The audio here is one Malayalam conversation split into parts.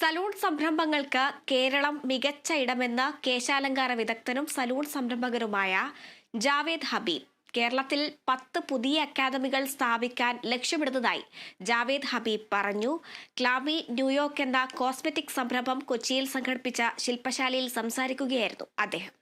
സലൂൺ സംരംഭങ്ങൾക്ക് കേരളം മികച്ച ഇടമെന്ന് കേശാലങ്കാര വിദഗ്ധനും സലൂൺ സംരംഭകരുമായ ജാവേദ് ഹബീബ് കേരളത്തിൽ 10 പുതിയ അക്കാദമികൾ സ്ഥാപിക്കാൻ ലക്ഷ്യമിടുന്നതായി ജാവേദ് ഹബീബ് പറഞ്ഞു. ക്ലാമി ന്യൂയോർക്ക് എന്ന കോസ്മെറ്റിക് സംരംഭം കൊച്ചിയിൽ സംഘടിപ്പിച്ച ശില്പശാലയിൽ സംസാരിക്കുകയായിരുന്നു അദ്ദേഹം.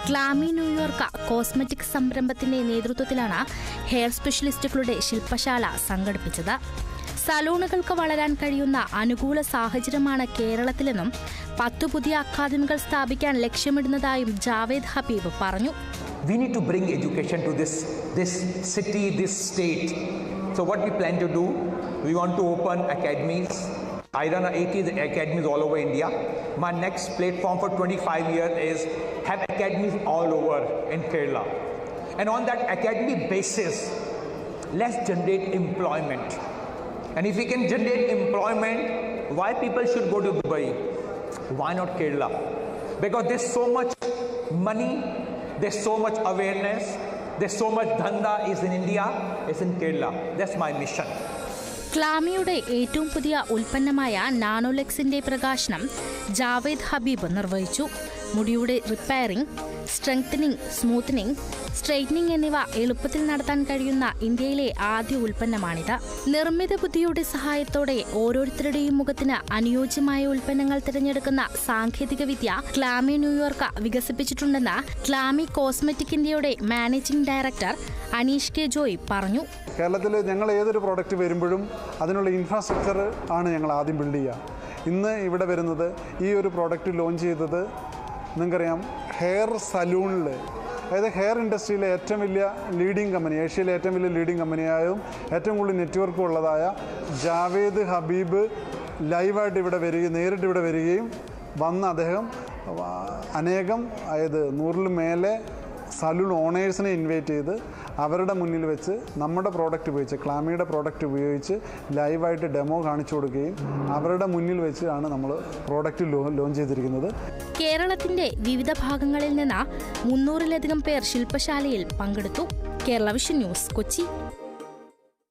ക്ലാമി ന്യൂയോർക്ക് കോസ്മെറ്റിക് സംരംഭത്തിന്റെ നേതൃത്വത്തിലാണ് ഹെയർ സ്പെഷ്യലിസ്റ്റുകളുടെ ശില്പശാല സംഘടിപ്പിച്ചത്. സലൂണുകൾക്ക് വളരാൻ കഴിയുന്ന അനുകൂല സാഹചര്യമാണ് കേരളത്തിലെന്നും 10 പുതിയ അക്കാദമികൾ സ്ഥാപിക്കാൻ ലക്ഷ്യമിടുന്നതായും ജാവേദ് ഹബീബ് പറഞ്ഞു. We need to bring education to this city, this state. So what we plan to do, we want to open academies. I run 80 academies all over India. My next platform for 25 years is have academies all over in Kerala. And on that academy basis, let's generate employment. And if we can generate employment, why people should go to Dubai? Why not Kerala? Because there's so much money, there's so much awareness, there's so much dhanda is in India, it's in Kerala. That's my mission. ക്ലാമിയുടെ ഏറ്റവും പുതിയ ഉൽപ്പന്നമായ നാനോലെക്സിന്റെ പ്രകാശനം ജാവേദ് ഹബീബ് നിർവഹിച്ചു. മുടിയുടെ റിപ്പയറിംഗ്, സ്ട്രെങ്തനിങ്, സ്മൂത്തനിങ്, സ്ട്രെയിറ്റനിങ് എന്നിവ എളുപ്പത്തിൽ നടത്താൻ കഴിയുന്ന ഇന്ത്യയിലെ ആദ്യ ഉൽപ്പന്നമാണിത്. നിർമ്മിത ബുദ്ധിയുടെ സഹായത്തോടെ ഓരോരുത്തരുടെയും മുഖത്തിന് അനുയോജ്യമായ ഉൽപ്പന്നങ്ങൾ തിരഞ്ഞെടുക്കുന്ന സാങ്കേതികവിദ്യ ക്ലാമി ന്യൂയോർക്ക് വികസിപ്പിച്ചിട്ടുണ്ടെന്ന് ക്ലാമി കോസ്മെറ്റിക് ഇന്ത്യയുടെ managing director Aneesh K Joy പറഞ്ഞു. കേരളത്തിൽ ഞങ്ങൾ ഏതൊരു പ്രോഡക്റ്റ് വരുമ്പോഴും അതിനുള്ള ഇൻഫ്രാസ്ട്രക്ചർ ആണ് ഞങ്ങൾ ആദ്യം ബിൽഡ് ചെയ്യുക. ഇന്ന് ഇവിടെ വരുന്നത് ഈ ഒരു പ്രോഡക്റ്റ് ലോഞ്ച് ചെയ്തത് നിങ്ങൾക്കറിയാം, ഹെയർ സലൂണിൽ, അതായത് ഹെയർ ഇൻഡസ്ട്രിയിലെ ഏറ്റവും വലിയ ലീഡിംഗ് കമ്പനി, ഏഷ്യയിലെ ഏറ്റവും വലിയ ലീഡിംഗ് കമ്പനിയായും ഏറ്റവും കൂടുതൽ നെറ്റ്വർക്കും ഉള്ളതായ ജാവേദ് ഹബീബ് ലൈവായിട്ട് ഇവിടെ വരികയും നേരിട്ട് ഇവിടെ വരികയും വന്ന് അദ്ദേഹം അനേകം, അതായത് 100-ൽ മേലെ സലൂൺ ഓണേഴ്സിനെ ഇൻവൈറ്റ് ചെയ്ത് അവരുടെ മുന്നിൽ വെച്ച് നമ്മുടെ പ്രോഡക്റ്റ് ഉപയോഗിച്ച്, ക്ലാമിയുടെ പ്രോഡക്റ്റ് ഉപയോഗിച്ച് ലൈവായിട്ട് ഡെമോ കാണിച്ചു കൊടുക്കുകയും അവരുടെ മുന്നിൽ വെച്ചാണ് നമ്മൾ പ്രോഡക്റ്റ് ലോഞ്ച് ചെയ്തിരിക്കുന്നത്. കേരളത്തിന്റെ വിവിധ ഭാഗങ്ങളിൽ നിന്ന് 300-ലധികം പേർ ശില്പശാലയിൽ പങ്കെടുത്തു. Kerala vision news, Kochi.